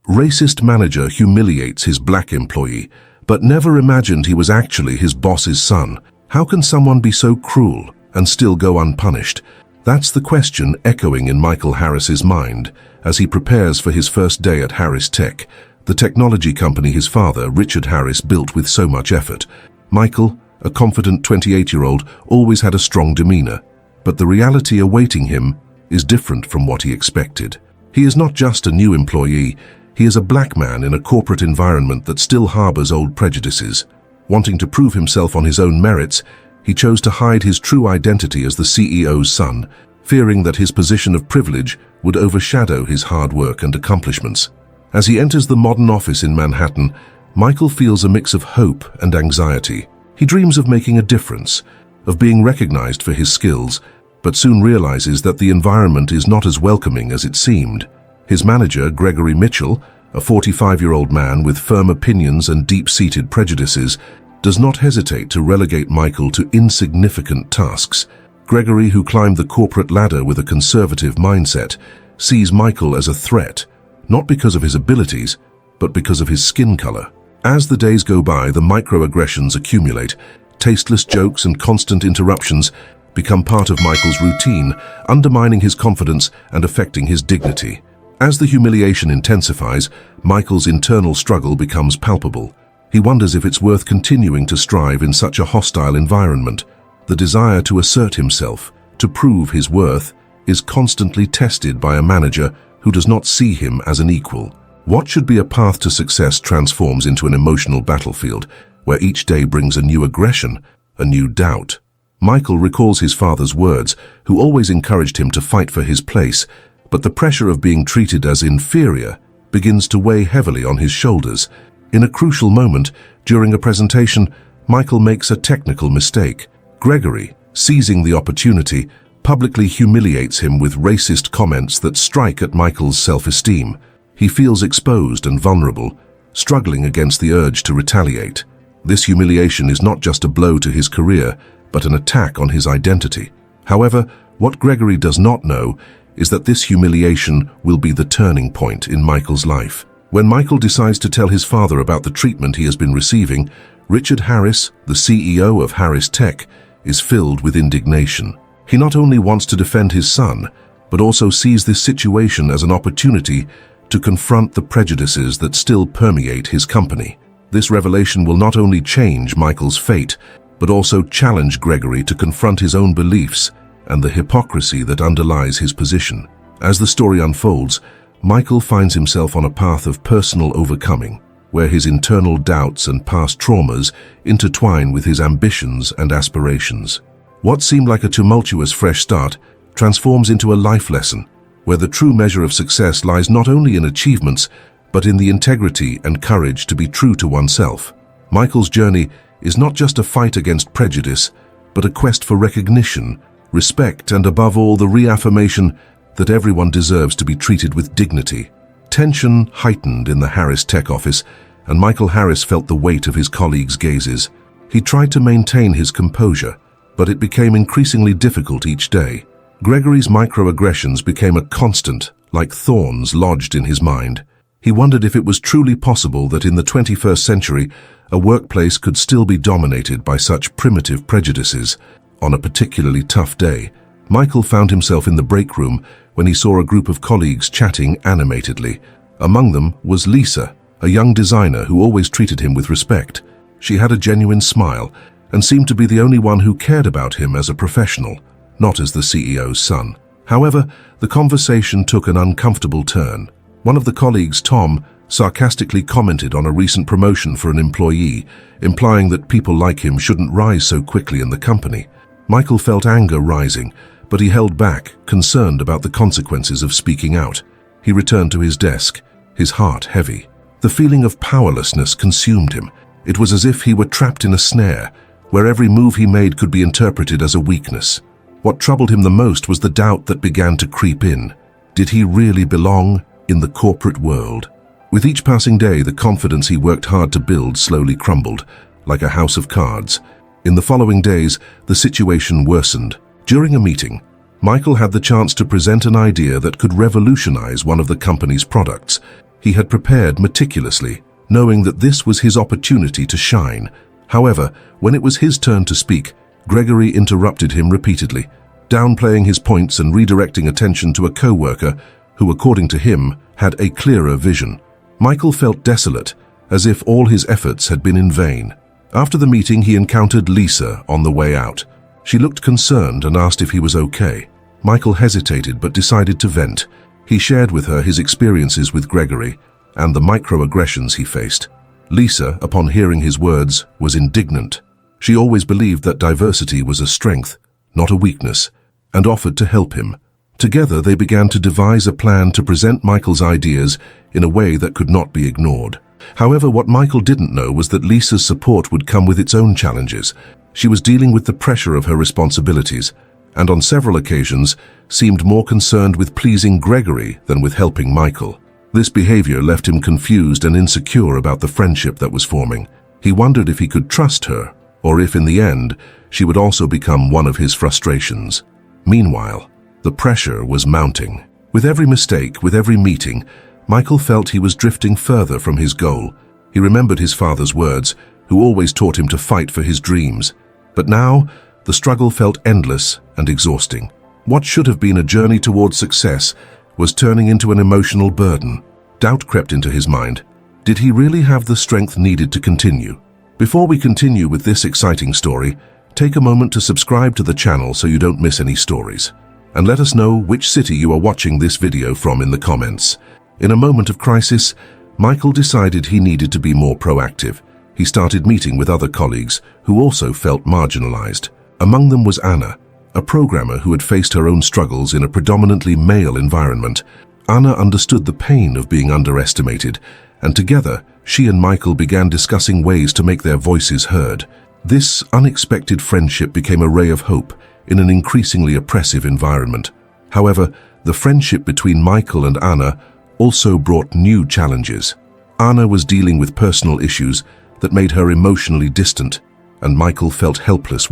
Racist manager humiliates his black employee, but never imagined he was actually his boss's son. How can someone be so cruel and still go unpunished? That's the question echoing in Michael Harris's mind as he prepares for his first day at Harris Tech, the technology company his father, Richard Harris, built with so much effort. Michael, a confident 28-year-old, always had a strong demeanor, but the reality awaiting him is different from what he expected. He is not just a new employee, he is a black man in a corporate environment that still harbors old prejudices. Wanting to prove himself on his own merits, he chose to hide his true identity as the CEO's son, fearing that his position of privilege would overshadow his hard work and accomplishments. As he enters the modern office in Manhattan, Michael feels a mix of hope and anxiety. He dreams of making a difference, of being recognized for his skills, but soon realizes that the environment is not as welcoming as it seemed. His manager, Gregory Mitchell, a 45-year-old man with firm opinions and deep-seated prejudices, does not hesitate to relegate Michael to insignificant tasks. Gregory, who climbed the corporate ladder with a conservative mindset, sees Michael as a threat, not because of his abilities, but because of his skin color. As the days go by, the microaggressions accumulate. Tasteless jokes and constant interruptions become part of Michael's routine, undermining his confidence and affecting his dignity. As the humiliation intensifies, Michael's internal struggle becomes palpable. He wonders if it's worth continuing to strive in such a hostile environment. The desire to assert himself, to prove his worth, is constantly tested by a manager who does not see him as an equal. What should be a path to success transforms into an emotional battlefield, where each day brings a new aggression, a new doubt. Michael recalls his father's words, who always encouraged him to fight for his place, but the pressure of being treated as inferior begins to weigh heavily on his shoulders. In a crucial moment, during a presentation, Michael makes a technical mistake. Gregory, seizing the opportunity, publicly humiliates him with racist comments that strike at Michael's self-esteem. He feels exposed and vulnerable, struggling against the urge to retaliate. This humiliation is not just a blow to his career, but an attack on his identity. However, what Gregory does not know is that this humiliation will be the turning point in Michael's life. When Michael decides to tell his father about the treatment he has been receiving, Richard Harris, the CEO of Harris Tech, is filled with indignation. He not only wants to defend his son, but also sees this situation as an opportunity to confront the prejudices that still permeate his company. This revelation will not only change Michael's fate, but also challenge Gregory to confront his own beliefs and the hypocrisy that underlies his position. As the story unfolds, Michael finds himself on a path of personal overcoming, where his internal doubts and past traumas intertwine with his ambitions and aspirations. What seemed like a tumultuous fresh start transforms into a life lesson, where the true measure of success lies not only in achievements, but in the integrity and courage to be true to oneself. Michael's journey is not just a fight against prejudice, but a quest for recognition, respect, and above all, the reaffirmation that everyone deserves to be treated with dignity. Tension heightened in the Harris Tech office, and Michael Harris felt the weight of his colleagues' gazes. He tried to maintain his composure, but it became increasingly difficult each day. Gregory's microaggressions became a constant, like thorns lodged in his mind. He wondered if it was truly possible that in the 21st century, a workplace could still be dominated by such primitive prejudices. On a particularly tough day, Michael found himself in the break room when he saw a group of colleagues chatting animatedly. Among them was Lisa, a young designer who always treated him with respect. She had a genuine smile and seemed to be the only one who cared about him as a professional, not as the CEO's son. However, the conversation took an uncomfortable turn. One of the colleagues, Tom, sarcastically commented on a recent promotion for an employee, implying that people like him shouldn't rise so quickly in the company. Michael felt anger rising, but he held back, concerned about the consequences of speaking out. He returned to his desk, his heart heavy. The feeling of powerlessness consumed him. It was as if he were trapped in a snare, where every move he made could be interpreted as a weakness. What troubled him the most was the doubt that began to creep in. Did he really belong in the corporate world? With each passing day, the confidence he worked hard to build slowly crumbled, like a house of cards. In the following days, the situation worsened. During a meeting, Michael had the chance to present an idea that could revolutionize one of the company's products. He had prepared meticulously, knowing that this was his opportunity to shine. However, when it was his turn to speak, Gregory interrupted him repeatedly, downplaying his points and redirecting attention to a co-worker who, according to him, had a clearer vision. Michael felt desolate, as if all his efforts had been in vain. After the meeting, he encountered Lisa on the way out. She looked concerned and asked if he was okay. Michael hesitated but decided to vent. He shared with her his experiences with Gregory and the microaggressions he faced. Lisa, upon hearing his words, was indignant. She always believed that diversity was a strength, not a weakness, and offered to help him. Together, they began to devise a plan to present Michael's ideas in a way that could not be ignored. However, what Michael didn't know was that Lisa's support would come with its own challenges. She was dealing with the pressure of her responsibilities, and on several occasions seemed more concerned with pleasing Gregory than with helping Michael. This behavior left him confused and insecure about the friendship that was forming. He wondered if he could trust her, or if in the end she would also become one of his frustrations. Meanwhile, the pressure was mounting. With every mistake, with every meeting, Michael felt he was drifting further from his goal. He remembered his father's words, who always taught him to fight for his dreams. But now, the struggle felt endless and exhausting. What should have been a journey towards success was turning into an emotional burden. Doubt crept into his mind. Did he really have the strength needed to continue? Before we continue with this exciting story, take a moment to subscribe to the channel so you don't miss any stories. And let us know which city you are watching this video from in the comments. In a moment of crisis, Michael decided he needed to be more proactive. He started meeting with other colleagues who also felt marginalized. Among them was Anna, a programmer who had faced her own struggles in a predominantly male environment. Anna understood the pain of being underestimated, and together, she and Michael began discussing ways to make their voices heard. This unexpected friendship became a ray of hope in an increasingly oppressive environment. However, the friendship between Michael and Anna also brought new challenges. Anna was dealing with personal issues that made her emotionally distant, and Michael felt helpless.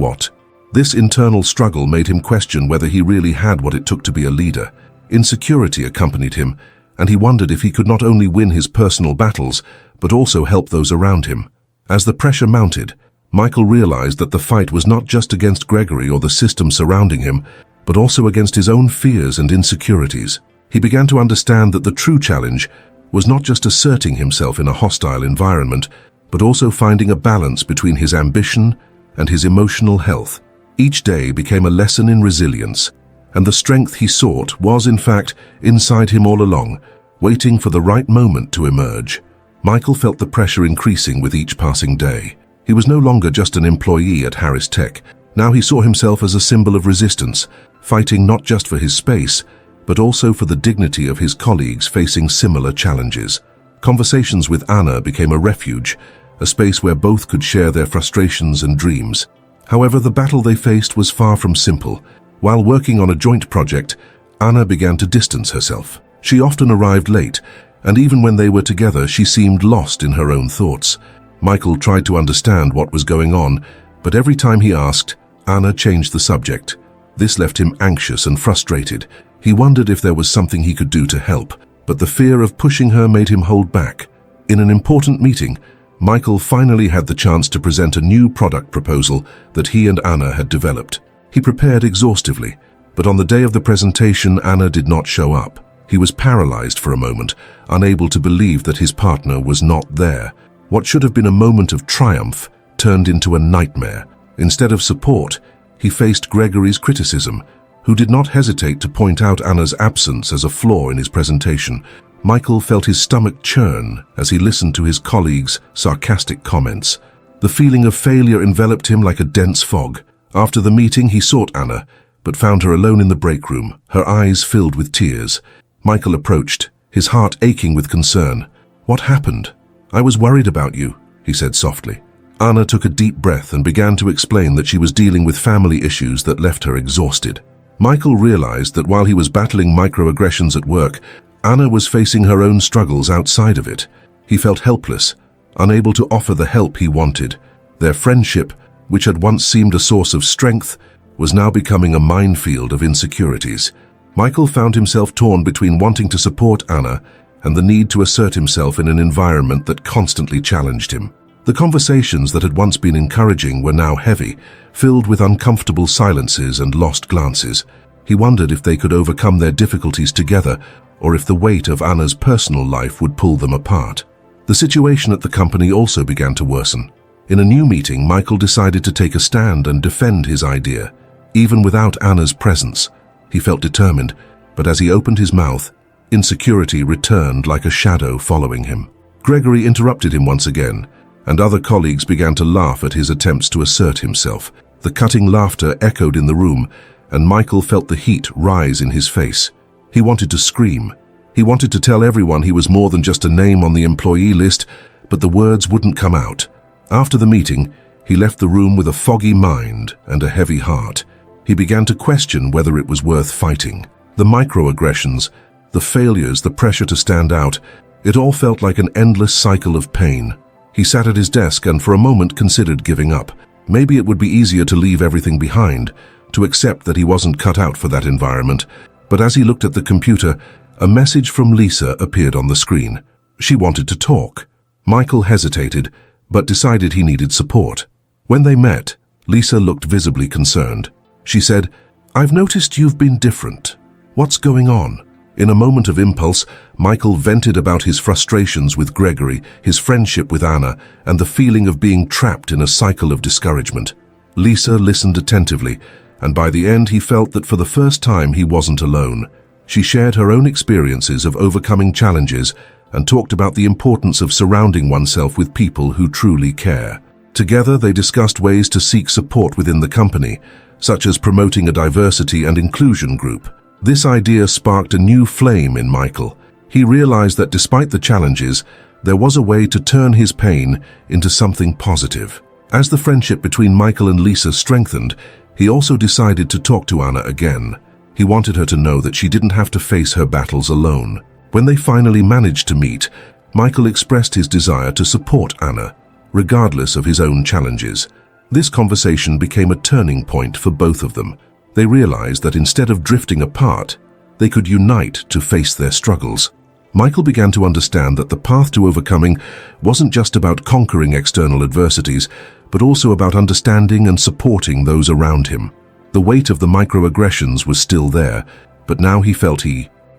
This internal struggle made him question whether he really had what it took to be a leader. Insecurity accompanied him, and he wondered if he could not only win his personal battles, but also help those around him. As the pressure mounted, Michael realized that the fight was not just against Gregory or the system surrounding him, but also against his own fears and insecurities. He began to understand that the true challenge was not just asserting himself in a hostile environment, but also finding a balance between his ambition and his emotional health. Each day became a lesson in resilience, and the strength he sought was, in fact, inside him all along, waiting for the right moment to emerge. Michael felt the pressure increasing with each passing day. He was no longer just an employee at Harris Tech. Now he saw himself as a symbol of resistance, fighting not just for his space, but also for the dignity of his colleagues facing similar challenges. Conversations with Anna became a refuge, a space where both could share their frustrations and dreams. However, the battle they faced was far from simple. While working on a joint project, Anna began to distance herself. She often arrived late, and even when they were together, she seemed lost in her own thoughts. Michael tried to understand what was going on, but every time he asked, Anna changed the subject. This left him anxious and frustrated. He wondered if there was something he could do to help, but the fear of pushing her made him hold back. In an important meeting, Michael finally had the chance to present a new product proposal that he and Anna had developed. He prepared exhaustively, but on the day of the presentation, Anna did not show up. He was paralyzed for a moment, unable to believe that his partner was not there. What should have been a moment of triumph turned into a nightmare. Instead of support, he faced Gregory's criticism, who did not hesitate to point out Anna's absence as a flaw in his presentation. Michael felt his stomach churn as he listened to his colleagues' sarcastic comments. The feeling of failure enveloped him like a dense fog. After the meeting, he sought Anna, but found her alone in the break room, her eyes filled with tears. Michael approached, his heart aching with concern. "What happened? I was worried about you," he said softly. Anna took a deep breath and began to explain that she was dealing with family issues that left her exhausted. Michael realized that while he was battling microaggressions at work, Anna was facing her own struggles outside of it. He felt helpless, unable to offer the help he wanted. Their friendship, which had once seemed a source of strength, was now becoming a minefield of insecurities. Michael found himself torn between wanting to support Anna and the need to assert himself in an environment that constantly challenged him. The conversations that had once been encouraging were now heavy, filled with uncomfortable silences and lost glances. He wondered if they could overcome their difficulties together, or if the weight of Anna's personal life would pull them apart. The situation at the company also began to worsen. In a new meeting, Michael decided to take a stand and defend his idea. Even without Anna's presence, he felt determined, but as he opened his mouth, insecurity returned like a shadow following him. Gregory interrupted him once again, and other colleagues began to laugh at his attempts to assert himself. The cutting laughter echoed in the room, and Michael felt the heat rise in his face. He wanted to scream. He wanted to tell everyone he was more than just a name on the employee list, but the words wouldn't come out. After the meeting, he left the room with a foggy mind and a heavy heart. He began to question whether it was worth fighting. The microaggressions, the failures, the pressure to stand out, it all felt like an endless cycle of pain. He sat at his desk and for a moment considered giving up. Maybe it would be easier to leave everything behind, to accept that he wasn't cut out for that environment. But as he looked at the computer, a message from Lisa appeared on the screen. She wanted to talk. Michael hesitated, but decided he needed support. When they met, Lisa looked visibly concerned. She said, "I've noticed you've been different. What's going on?" In a moment of impulse, Michael vented about his frustrations with Gregory, his friendship with Anna, and the feeling of being trapped in a cycle of discouragement. Lisa listened attentively, and by the end he felt that for the first time he wasn't alone. She shared her own experiences of overcoming challenges and talked about the importance of surrounding oneself with people who truly care. Together they discussed ways to seek support within the company, such as promoting a diversity and inclusion group. This idea sparked a new flame in Michael. He realized that despite the challenges, there was a way to turn his pain into something positive. As the friendship between Michael and Lisa strengthened, he also decided to talk to Anna again. He wanted her to know that she didn't have to face her battles alone. When they finally managed to meet, Michael expressed his desire to support Anna, regardless of his own challenges. This conversation became a turning point for both of them. They realized that instead of drifting apart, they could unite to face their struggles. Michael began to understand that the path to overcoming wasn't just about conquering external adversities, but also about understanding and supporting those around him. The weight of the microaggressions was still there, but now he felt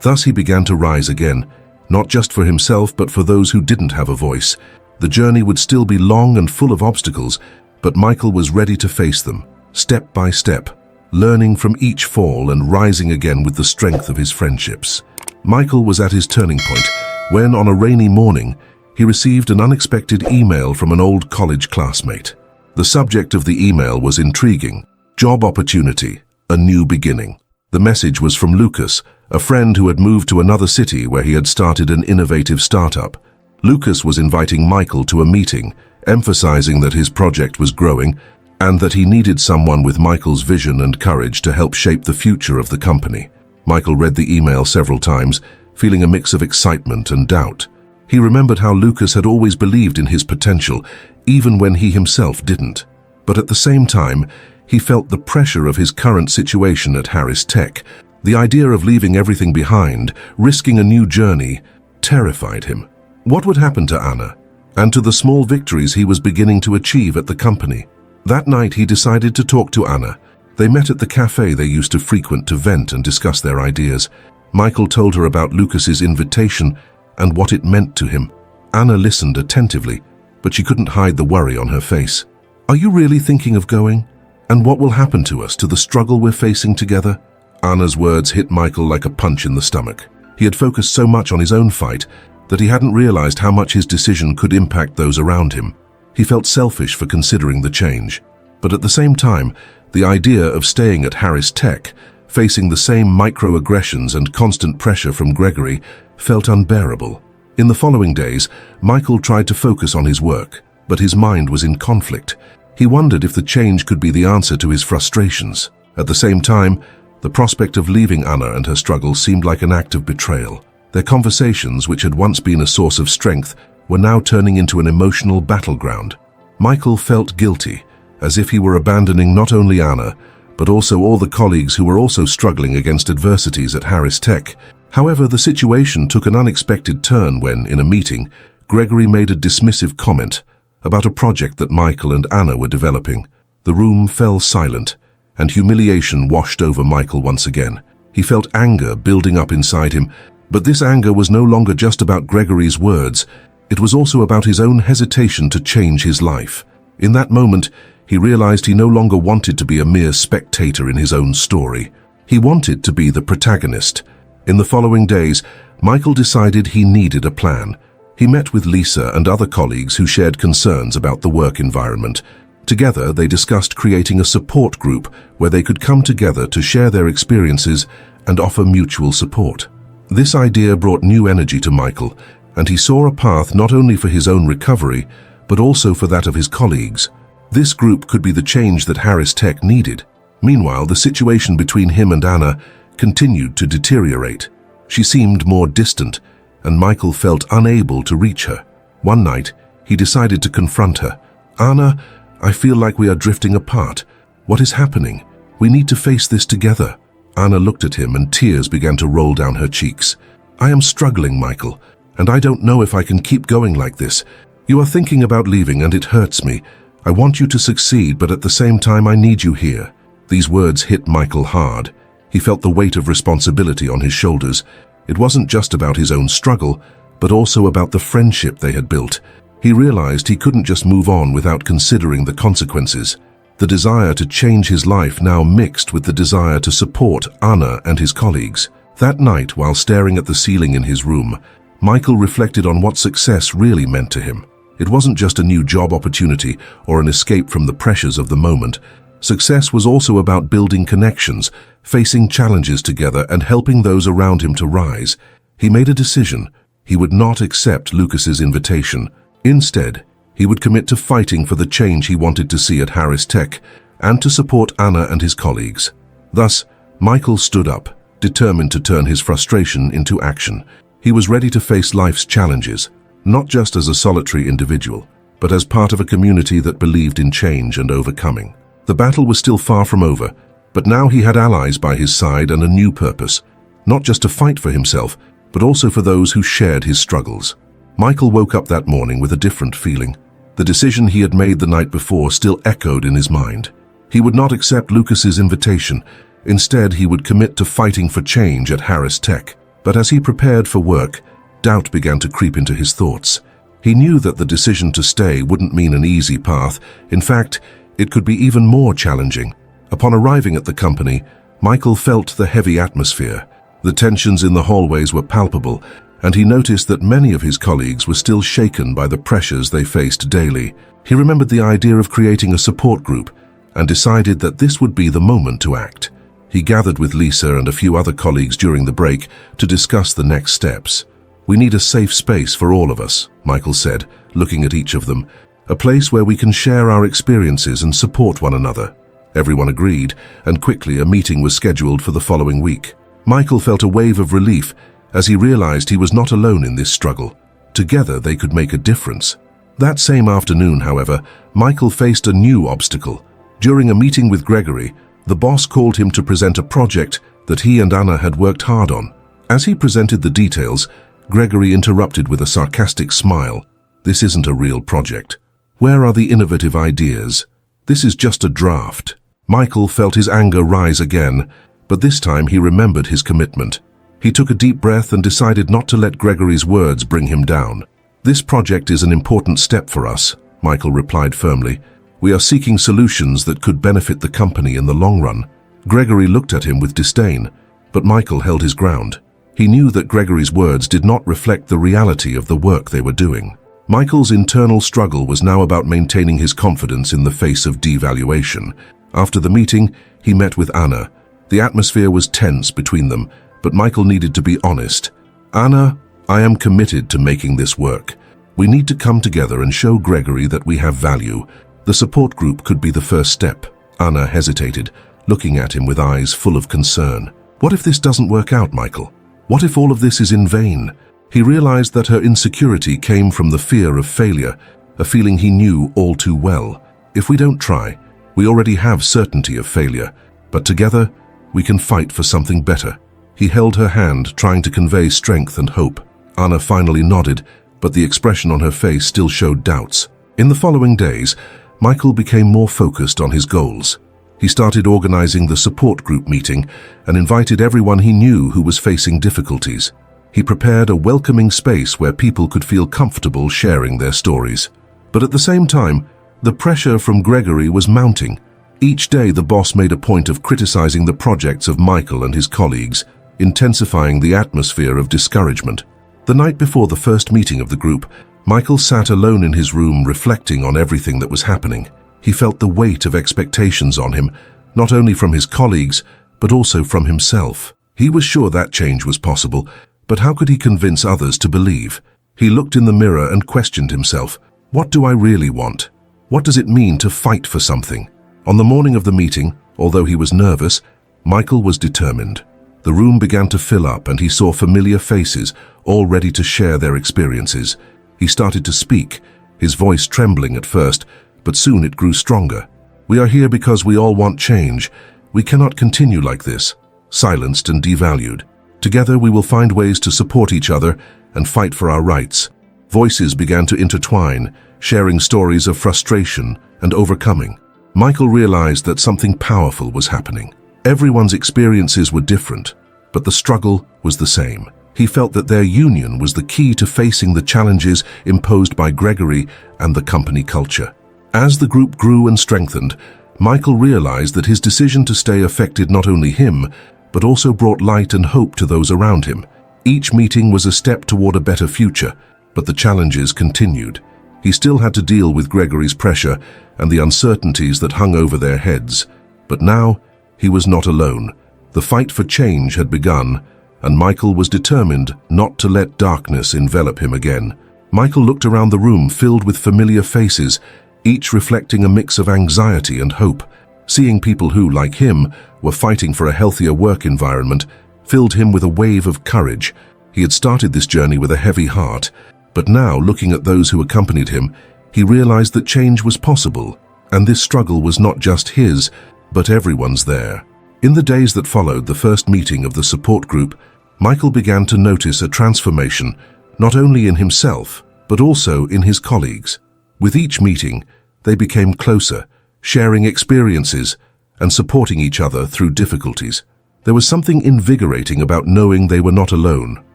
Thus he began to rise again, not just for himself but for those who didn't have a voice. The journey would still be long and full of obstacles, but Michael was ready to face them, step by step, learning from each fall and rising again with the strength of his friendships. Michael was at his turning point when, on a rainy morning, he received an unexpected email from an old college classmate. The subject of the email was intriguing: job opportunity, a new beginning. The message was from Lucas, a friend who had moved to another city where he had started an innovative startup. Lucas was inviting Michael to a meeting, emphasizing that his project was growing and that he needed someone with Michael's vision and courage to help shape the future of the company. Michael read the email several times, feeling a mix of excitement and doubt. He remembered how Lucas had always believed in his potential, even when he himself didn't. But at the same time, he felt the pressure of his current situation at Harris Tech. The idea of leaving everything behind, risking a new journey, terrified him. What would happen to Anna, and to the small victories he was beginning to achieve at the company? That night he decided to talk to Anna. They met at the cafe they used to frequent to vent and discuss their ideas. Michael told her about Lucas's invitation and what it meant to him. Anna listened attentively, but she couldn't hide the worry on her face. "Are you really thinking of going? And what will happen to us, to the struggle we're facing together?" Anna's words hit Michael like a punch in the stomach. He had focused so much on his own fight that he hadn't realized how much his decision could impact those around him. He felt selfish for considering the change. But at the same time, the idea of staying at Harris Tech, facing the same microaggressions and constant pressure from Gregory, felt unbearable. In the following days, Michael tried to focus on his work, but his mind was in conflict. He wondered if the change could be the answer to his frustrations. At the same time, the prospect of leaving Anna and her struggles seemed like an act of betrayal. Their conversations, which had once been a source of strength, were now turning into an emotional battleground. Michael felt guilty, as if he were abandoning not only Anna, but also all the colleagues who were also struggling against adversities at Harris Tech. However, the situation took an unexpected turn when, in a meeting, Gregory made a dismissive comment about a project that Michael and Anna were developing. The room fell silent, and humiliation washed over Michael once again. He felt anger building up inside him, but this anger was no longer just about Gregory's words. It was also about his own hesitation to change his life. In that moment, he realized he no longer wanted to be a mere spectator in his own story. He wanted to be the protagonist. In the following days, Michael decided he needed a plan. He met with Lisa and other colleagues who shared concerns about the work environment. Together, they discussed creating a support group where they could come together to share their experiences and offer mutual support. This idea brought new energy to Michael, and he saw a path not only for his own recovery, but also for that of his colleagues. This group could be the change that Harris Tech needed. Meanwhile, the situation between him and Anna continued to deteriorate. She seemed more distant, and Michael felt unable to reach her. One night, he decided to confront her. "Anna, I feel like we are drifting apart. What is happening? We need to face this together." Anna looked at him and tears began to roll down her cheeks. "I am struggling, Michael, and I don't know if I can keep going like this. You are thinking about leaving and it hurts me. I want you to succeed, but at the same time I need you here." These words hit Michael hard. He felt the weight of responsibility on his shoulders. It wasn't just about his own struggle, but also about the friendship they had built. He realized he couldn't just move on without considering the consequences. The desire to change his life now mixed with the desire to support Anna and his colleagues. That night, while staring at the ceiling in his room, Michael reflected on what success really meant to him. It wasn't just a new job opportunity or an escape from the pressures of the moment. Success was also about building connections, facing challenges together, and helping those around him to rise. He made a decision. He would not accept Lucas's invitation. Instead, he would commit to fighting for the change he wanted to see at Harris Tech and to support Anna and his colleagues. Thus, Michael stood up, determined to turn his frustration into action. He was ready to face life's challenges, not just as a solitary individual, but as part of a community that believed in change and overcoming. The battle was still far from over, but now he had allies by his side and a new purpose, not just to fight for himself, but also for those who shared his struggles. Michael woke up that morning with a different feeling. The decision he had made the night before still echoed in his mind. He would not accept Lucas's invitation. Instead, he would commit to fighting for change at Harris Tech. But as he prepared for work, doubt began to creep into his thoughts. He knew that the decision to stay wouldn't mean an easy path. In fact, it could be even more challenging. Upon arriving at the company, Michael felt the heavy atmosphere. The tensions in the hallways were palpable, and he noticed that many of his colleagues were still shaken by the pressures they faced daily. He remembered the idea of creating a support group and decided that this would be the moment to act. He gathered with Lisa and a few other colleagues during the break to discuss the next steps. "We need a safe space for all of us," Michael said, looking at each of them. "A place where we can share our experiences and support one another." Everyone agreed, and quickly a meeting was scheduled for the following week. Michael felt a wave of relief as he realized he was not alone in this struggle. Together they could make a difference. That same afternoon, however, Michael faced a new obstacle. During a meeting with Gregory, the boss called him to present a project that he and Anna had worked hard on. As he presented the details, Gregory interrupted with a sarcastic smile. "This isn't a real project. Where are the innovative ideas? This is just a draft." Michael felt his anger rise again, but this time he remembered his commitment. He took a deep breath and decided not to let Gregory's words bring him down. "This project is an important step for us," Michael replied firmly. "We are seeking solutions that could benefit the company in the long run." Gregory looked at him with disdain, but Michael held his ground. He knew that Gregory's words did not reflect the reality of the work they were doing. Michael's internal struggle was now about maintaining his confidence in the face of devaluation. After the meeting, he met with Anna. The atmosphere was tense between them, but Michael needed to be honest. "Anna, I am committed to making this work. We need to come together and show Gregory that we have value. The support group could be the first step." Anna hesitated, looking at him with eyes full of concern. "What if this doesn't work out, Michael? What if all of this is in vain?" He realized that her insecurity came from the fear of failure, a feeling he knew all too well. "If we don't try, we already have certainty of failure, but together, we can fight for something better." He held her hand, trying to convey strength and hope. Anna finally nodded, but the expression on her face still showed doubts. In the following days, Michael became more focused on his goals. He started organizing the support group meeting and invited everyone he knew who was facing difficulties. He prepared a welcoming space where people could feel comfortable sharing their stories. But at the same time, the pressure from Gregory was mounting. Each day the boss made a point of criticizing the projects of Michael and his colleagues, intensifying the atmosphere of discouragement. The night before the first meeting of the group, Michael sat alone in his room reflecting on everything that was happening. He felt the weight of expectations on him, not only from his colleagues, but also from himself. He was sure that change was possible, but how could he convince others to believe? He looked in the mirror and questioned himself. What do I really want? What does it mean to fight for something? On the morning of the meeting, although he was nervous, Michael was determined. The room began to fill up and he saw familiar faces, all ready to share their experiences. He started to speak, his voice trembling at first, but soon it grew stronger. We are here because we all want change. We cannot continue like this, silenced and devalued. Together we will find ways to support each other and fight for our rights. Voices began to intertwine, sharing stories of frustration and overcoming. Michael realized that something powerful was happening. Everyone's experiences were different, but the struggle was the same. He felt that their union was the key to facing the challenges imposed by Gregory and the company culture. As the group grew and strengthened, Michael realized that his decision to stay affected not only him, but also brought light and hope to those around him. Each meeting was a step toward a better future, but the challenges continued. He still had to deal with Gregory's pressure and the uncertainties that hung over their heads. But now, he was not alone. The fight for change had begun, and Michael was determined not to let darkness envelop him again. Michael looked around the room filled with familiar faces, each reflecting a mix of anxiety and hope. Seeing people who, like him, were fighting for a healthier work environment filled him with a wave of courage. He had started this journey with a heavy heart, but now, looking at those who accompanied him, he realized that change was possible, and this struggle was not just his, but everyone's there. In the days that followed the first meeting of the support group, Michael began to notice a transformation, not only in himself, but also in his colleagues. With each meeting, they became closer, sharing experiences and supporting each other through difficulties. There was something invigorating about knowing they were not alone.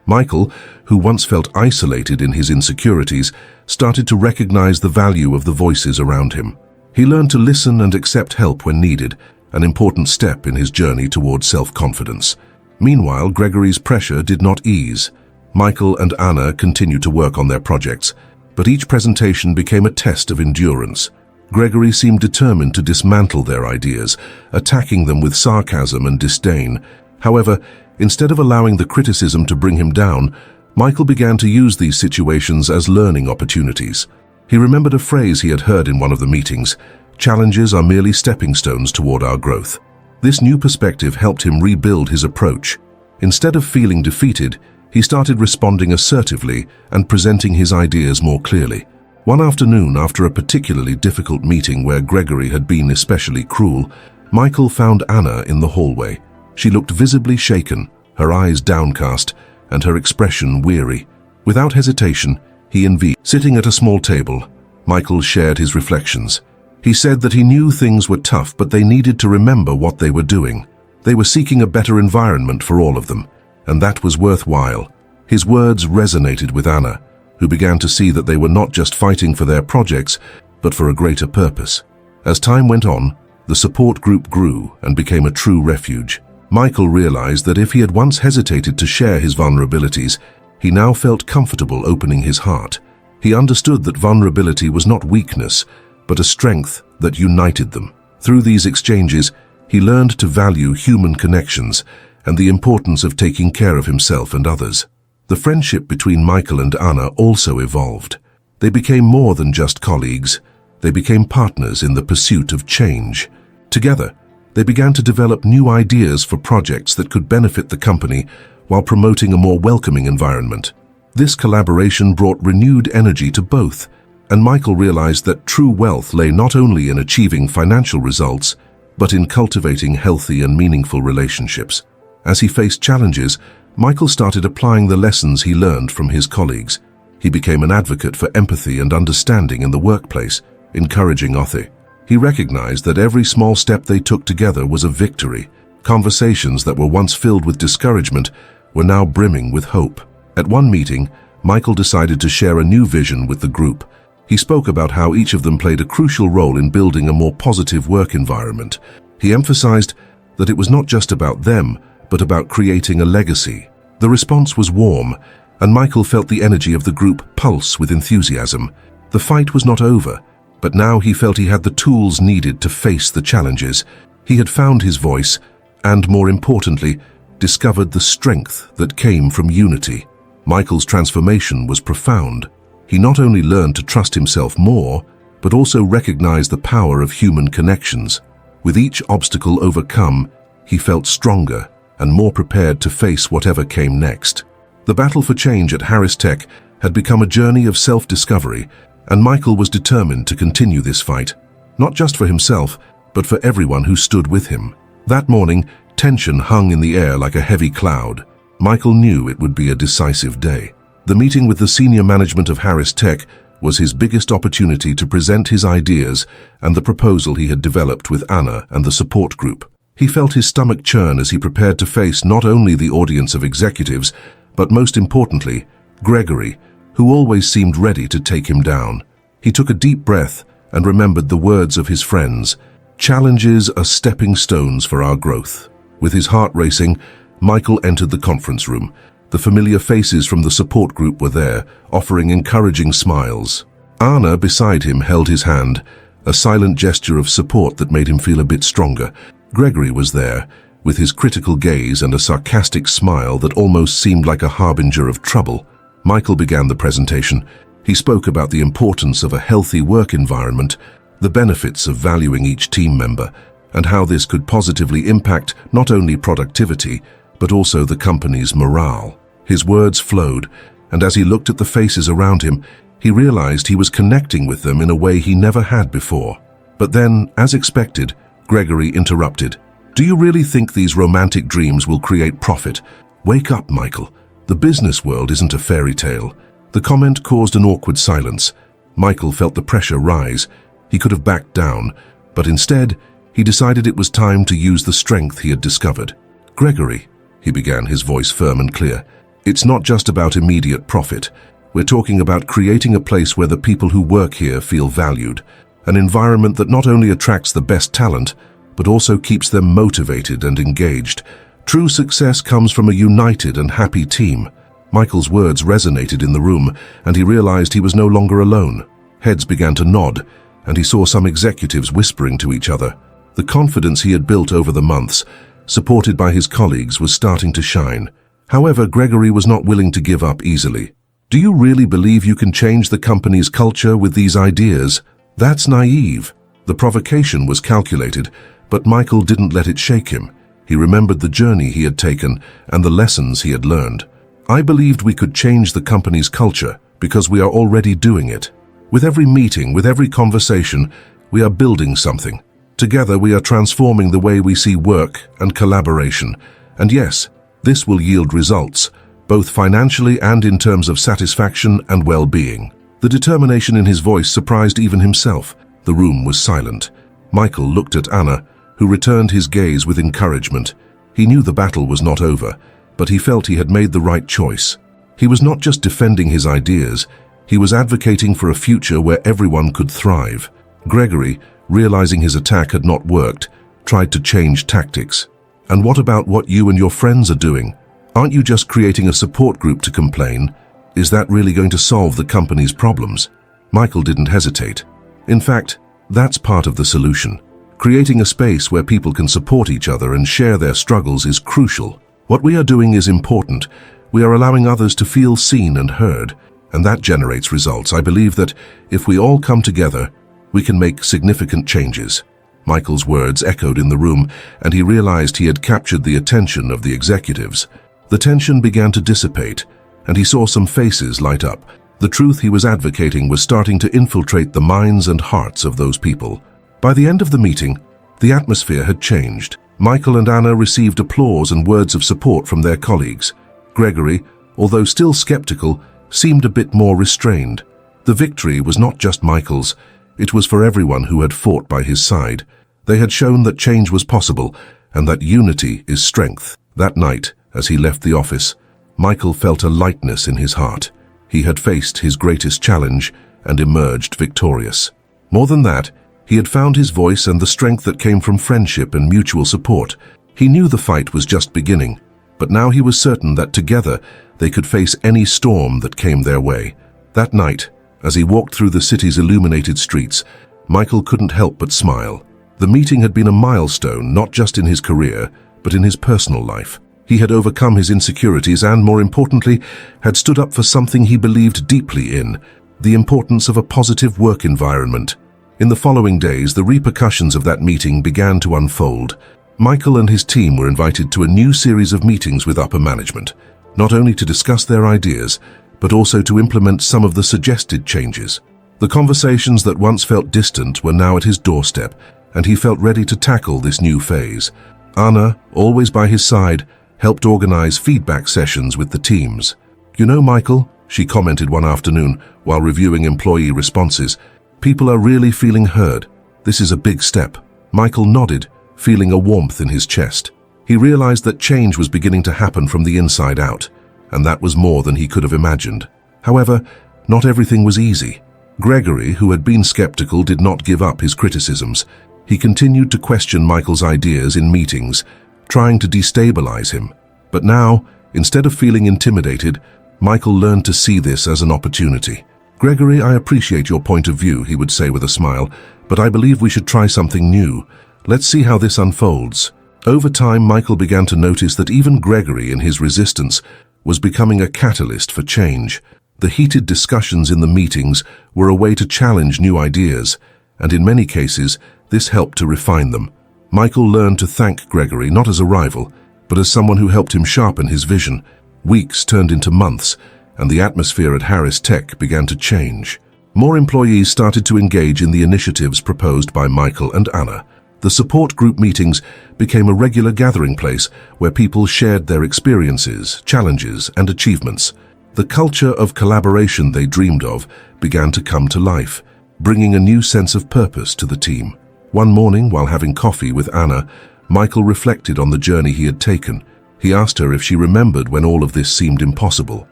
Michael, who once felt isolated in his insecurities, started to recognize the value of the voices around him. He learned to listen and accept help when needed, an important step in his journey toward self-confidence. Meanwhile, Gregory's pressure did not ease. Michael and Anna continued to work on their projects, but each presentation became a test of endurance. Gregory seemed determined to dismantle their ideas, attacking them with sarcasm and disdain. However, instead of allowing the criticism to bring him down, Michael began to use these situations as learning opportunities. He remembered a phrase he had heard in one of the meetings: "Challenges are merely stepping stones toward our growth." This new perspective helped him rebuild his approach. Instead of feeling defeated, he started responding assertively and presenting his ideas more clearly. One afternoon, after a particularly difficult meeting where Gregory had been especially cruel, Michael found Anna in the hallway. She looked visibly shaken, her eyes downcast, and her expression weary. Without hesitation, he invited. Sitting at a small table, Michael shared his reflections. He said that he knew things were tough, but they needed to remember what they were doing. They were seeking a better environment for all of them, and that was worthwhile. His words resonated with Anna, who began to see that they were not just fighting for their projects, but for a greater purpose. As time went on, the support group grew and became a true refuge. Michael realized that if he had once hesitated to share his vulnerabilities, he now felt comfortable opening his heart. He understood that vulnerability was not weakness, but a strength that united them. Through these exchanges, he learned to value human connections and the importance of taking care of himself and others. The friendship between Michael and Anna also evolved. They became more than just colleagues. They became partners in the pursuit of change. Together, they began to develop new ideas for projects that could benefit the company while promoting a more welcoming environment. This collaboration brought renewed energy to both, and Michael realized that true wealth lay not only in achieving financial results, but in cultivating healthy and meaningful relationships. As he faced challenges, Michael started applying the lessons he learned from his colleagues. He became an advocate for empathy and understanding in the workplace, encouraging others. He recognized that every small step they took together was a victory. Conversations that were once filled with discouragement were now brimming with hope. At one meeting, Michael decided to share a new vision with the group. He spoke about how each of them played a crucial role in building a more positive work environment. He emphasized that it was not just about them, but about creating a legacy. The response was warm, and Michael felt the energy of the group pulse with enthusiasm. The fight was not over, but now he felt he had the tools needed to face the challenges. He had found his voice, and more importantly, discovered the strength that came from unity. Michael's transformation was profound. He not only learned to trust himself more, but also recognized the power of human connections. With each obstacle overcome, he felt stronger and more prepared to face whatever came next. The battle for change at Harris Tech had become a journey of self-discovery, and Michael was determined to continue this fight, not just for himself, but for everyone who stood with him. That morning, tension hung in the air like a heavy cloud. Michael knew it would be a decisive day. The meeting with the senior management of Harris Tech was his biggest opportunity to present his ideas and the proposal he had developed with Anna and the support group. He felt his stomach churn as he prepared to face not only the audience of executives, but most importantly, Gregory, who always seemed ready to take him down. He took a deep breath and remembered the words of his friends, "Challenges are stepping stones for our growth." With his heart racing, Michael entered the conference room. The familiar faces from the support group were there, offering encouraging smiles. Anna, beside him, held his hand, a silent gesture of support that made him feel a bit stronger. Gregory was there, with his critical gaze and a sarcastic smile that almost seemed like a harbinger of trouble. Michael began the presentation. He spoke about the importance of a healthy work environment, the benefits of valuing each team member, and how this could positively impact not only productivity, but also the company's morale. His words flowed, and as he looked at the faces around him, he realized he was connecting with them in a way he never had before. But then, as expected, Gregory interrupted. "Do you really think these romantic dreams will create profit? Wake up, Michael. The business world isn't a fairy tale." The comment caused an awkward silence. Michael felt the pressure rise. He could have backed down, but instead, he decided it was time to use the strength he had discovered. "Gregory," he began, his voice firm and clear, "it's not just about immediate profit. We're talking about creating a place where the people who work here feel valued, an environment that not only attracts the best talent, but also keeps them motivated and engaged. True success comes from a united and happy team." Michael's words resonated in the room, and he realized he was no longer alone. Heads began to nod, and he saw some executives whispering to each other. The confidence he had built over the months, supported by his colleagues, was starting to shine. However, Gregory was not willing to give up easily. "Do you really believe you can change the company's culture with these ideas? That's naive." The provocation was calculated, but Michael didn't let it shake him. He remembered the journey he had taken and the lessons he had learned. "I believed we could change the company's culture because we are already doing it. With every meeting, with every conversation, we are building something. Together we are transforming the way we see work and collaboration. And yes, this will yield results, both financially and in terms of satisfaction and well-being." The determination in his voice surprised even himself. The room was silent. Michael looked at Anna, who returned his gaze with encouragement. He knew the battle was not over, but he felt he had made the right choice. He was not just defending his ideas, he was advocating for a future where everyone could thrive. Gregory, realizing his attack had not worked, tried to change tactics. "And what about what you and your friends are doing? Aren't you just creating a support group to complain? Is that really going to solve the company's problems?" Michael didn't hesitate. In fact, that's part of the solution. Creating a space where people can support each other and share their struggles is crucial. What we are doing is important. We are allowing others to feel seen and heard, and that generates results. I believe that if we all come together, we can make significant changes. Michael's words echoed in the room, and he realized he had captured the attention of the executives. The tension began to dissipate, and he saw some faces light up. The truth he was advocating was starting to infiltrate the minds and hearts of those people. By the end of the meeting, the atmosphere had changed. Michael and Anna received applause and words of support from their colleagues. Gregory, although still skeptical, seemed a bit more restrained. The victory was not just Michael's, it was for everyone who had fought by his side. They had shown that change was possible and that unity is strength. That night, as he left the office, Michael felt a lightness in his heart. He had faced his greatest challenge and emerged victorious. More than that, he had found his voice and the strength that came from friendship and mutual support. He knew the fight was just beginning, but now he was certain that together they could face any storm that came their way. That night, as he walked through the city's illuminated streets, Michael couldn't help but smile. The meeting had been a milestone, not just in his career, but in his personal life. He had overcome his insecurities and, more importantly, had stood up for something he believed deeply in, the importance of a positive work environment. In the following days, the repercussions of that meeting began to unfold. Michael and his team were invited to a new series of meetings with upper management, not only to discuss their ideas, but also to implement some of the suggested changes. The conversations that once felt distant were now at his doorstep, and he felt ready to tackle this new phase. Anna, always by his side, helped organize feedback sessions with the teams. "You know, Michael," she commented one afternoon while reviewing employee responses, "people are really feeling heard. This is a big step." Michael nodded, feeling a warmth in his chest. He realized that change was beginning to happen from the inside out, and that was more than he could have imagined. However, not everything was easy. Gregory, who had been skeptical, did not give up his criticisms. He continued to question Michael's ideas in meetings, trying to destabilize him. But now, instead of feeling intimidated, Michael learned to see this as an opportunity. "Gregory, I appreciate your point of view," he would say with a smile, "but I believe we should try something new. Let's see how this unfolds." Over time, Michael began to notice that even Gregory, in his resistance, was becoming a catalyst for change. The heated discussions in the meetings were a way to challenge new ideas, and in many cases, this helped to refine them. Michael learned to thank Gregory not as a rival, but as someone who helped him sharpen his vision. Weeks turned into months, and the atmosphere at Harris Tech began to change. More employees started to engage in the initiatives proposed by Michael and Anna. The support group meetings became a regular gathering place where people shared their experiences, challenges, and achievements. The culture of collaboration they dreamed of began to come to life, bringing a new sense of purpose to the team. One morning, while having coffee with Anna, Michael reflected on the journey he had taken. He asked her if she remembered when all of this seemed impossible.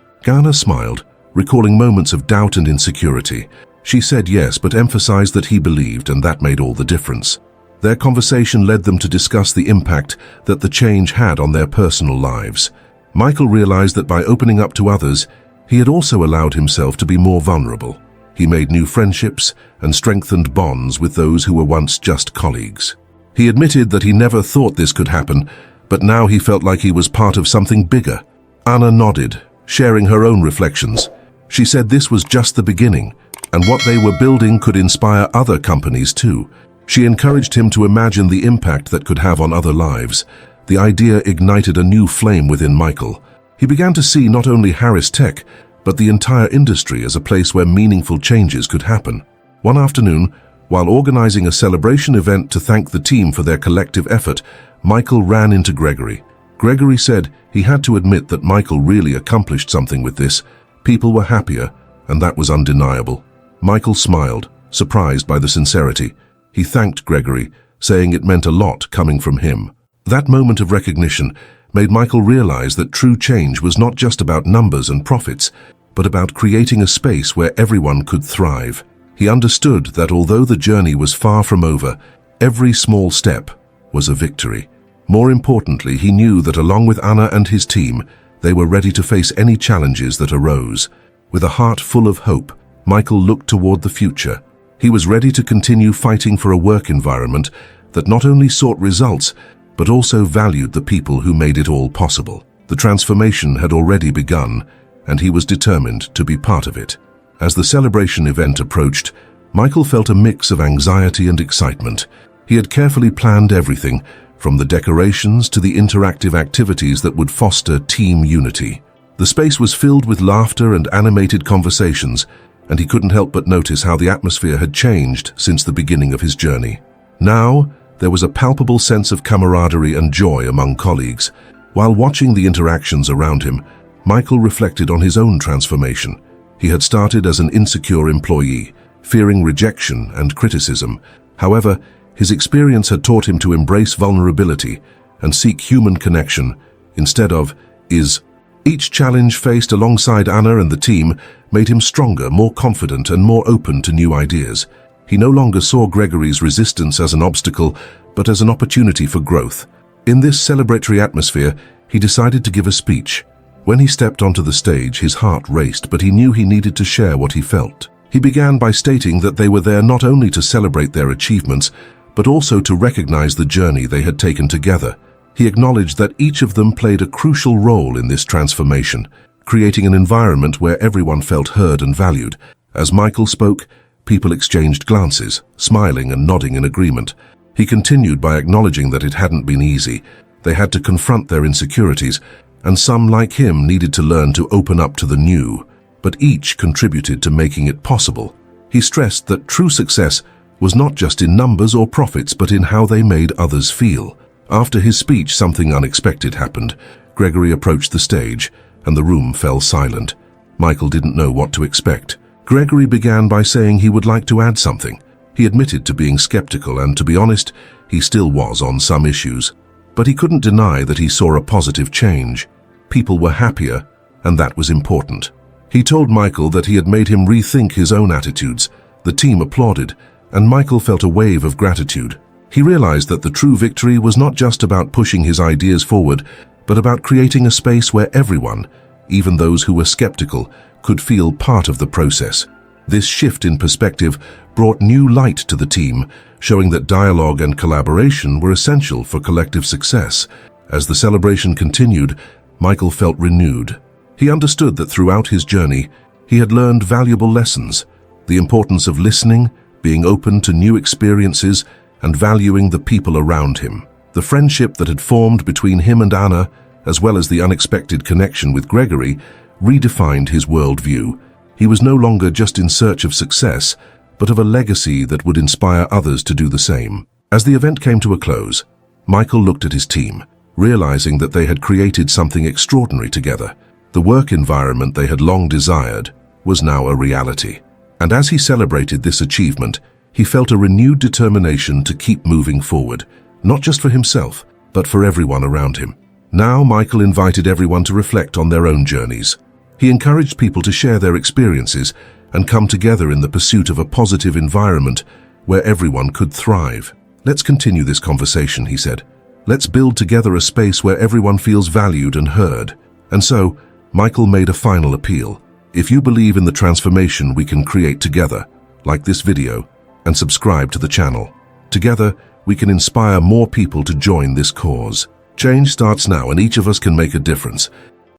Anna smiled, recalling moments of doubt and insecurity. She said yes, but emphasized that he believed, and that made all the difference. Their conversation led them to discuss the impact that the change had on their personal lives. Michael realized that by opening up to others, he had also allowed himself to be more vulnerable. He made new friendships and strengthened bonds with those who were once just colleagues. He admitted that he never thought this could happen, but now he felt like he was part of something bigger. Anna nodded, sharing her own reflections. She said this was just the beginning, and what they were building could inspire other companies too. She encouraged him to imagine the impact that could have on other lives. The idea ignited a new flame within Michael. He began to see not only Harris Tech, but the entire industry as a place where meaningful changes could happen. One afternoon, while organizing a celebration event to thank the team for their collective effort, Michael ran into Gregory. Gregory said he had to admit that Michael really accomplished something with this. People were happier, and that was undeniable. Michael smiled, surprised by the sincerity. He thanked Gregory, saying it meant a lot coming from him. That moment of recognition made Michael realize that true change was not just about numbers and profits, but about creating a space where everyone could thrive. He understood that although the journey was far from over, every small step was a victory. More importantly, he knew that along with Anna and his team, they were ready to face any challenges that arose. With a heart full of hope, Michael looked toward the future. He was ready to continue fighting for a work environment that not only sought results, but also valued the people who made it all possible. The transformation had already begun, and he was determined to be part of it. As the celebration event approached, Michael felt a mix of anxiety and excitement. He had carefully planned everything, from the decorations to the interactive activities that would foster team unity. The space was filled with laughter and animated conversations, and he couldn't help but notice how the atmosphere had changed since the beginning of his journey. Now, there was a palpable sense of camaraderie and joy among colleagues. While watching the interactions around him, Michael reflected on his own transformation. He had started as an insecure employee, fearing rejection and criticism. However, his experience had taught him to embrace vulnerability and seek human connection instead of is. Each challenge faced alongside Anna and the team made him stronger, more confident, and more open to new ideas. He no longer saw Gregory's resistance as an obstacle, but as an opportunity for growth. In this celebratory atmosphere, he decided to give a speech. When he stepped onto the stage, his heart raced, but he knew he needed to share what he felt. He began by stating that they were there not only to celebrate their achievements, but also to recognize the journey they had taken together. He acknowledged that each of them played a crucial role in this transformation, creating an environment where everyone felt heard and valued. As Michael spoke, people exchanged glances, smiling and nodding in agreement. He continued by acknowledging that it hadn't been easy. They had to confront their insecurities, and some, like him, needed to learn to open up to the new. But each contributed to making it possible. He stressed that true success was not just in numbers or profits, but in how they made others feel. After his speech, something unexpected happened. Gregory approached the stage, and the room fell silent. Michael didn't know what to expect. Gregory began by saying he would like to add something. He admitted to being skeptical, and to be honest, he still was on some issues. But he couldn't deny that he saw a positive change. People were happier, and that was important. He told Michael that he had made him rethink his own attitudes. The team applauded, and Michael felt a wave of gratitude. He realized that the true victory was not just about pushing his ideas forward, but about creating a space where everyone, even those who were skeptical, could feel part of the process. This shift in perspective brought new light to the team, showing that dialogue and collaboration were essential for collective success. As the celebration continued, Michael felt renewed. He understood that throughout his journey, he had learned valuable lessons: the importance of listening, being open to new experiences, and valuing the people around him. The friendship that had formed between him and Anna, as well as the unexpected connection with Gregory, redefined his worldview. He was no longer just in search of success, but of a legacy that would inspire others to do the same. As the event came to a close, Michael looked at his team, realizing that they had created something extraordinary together. The work environment they had long desired was now a reality. And as he celebrated this achievement, he felt a renewed determination to keep moving forward, not just for himself, but for everyone around him. Now Michael invited everyone to reflect on their own journeys. He encouraged people to share their experiences and come together in the pursuit of a positive environment where everyone could thrive. "Let's continue this conversation," he said. "Let's build together a space where everyone feels valued and heard." And so, Michael made a final appeal. If you believe in the transformation we can create together, like this video, and subscribe to the channel. Together, we can inspire more people to join this cause. Change starts now, and each of us can make a difference.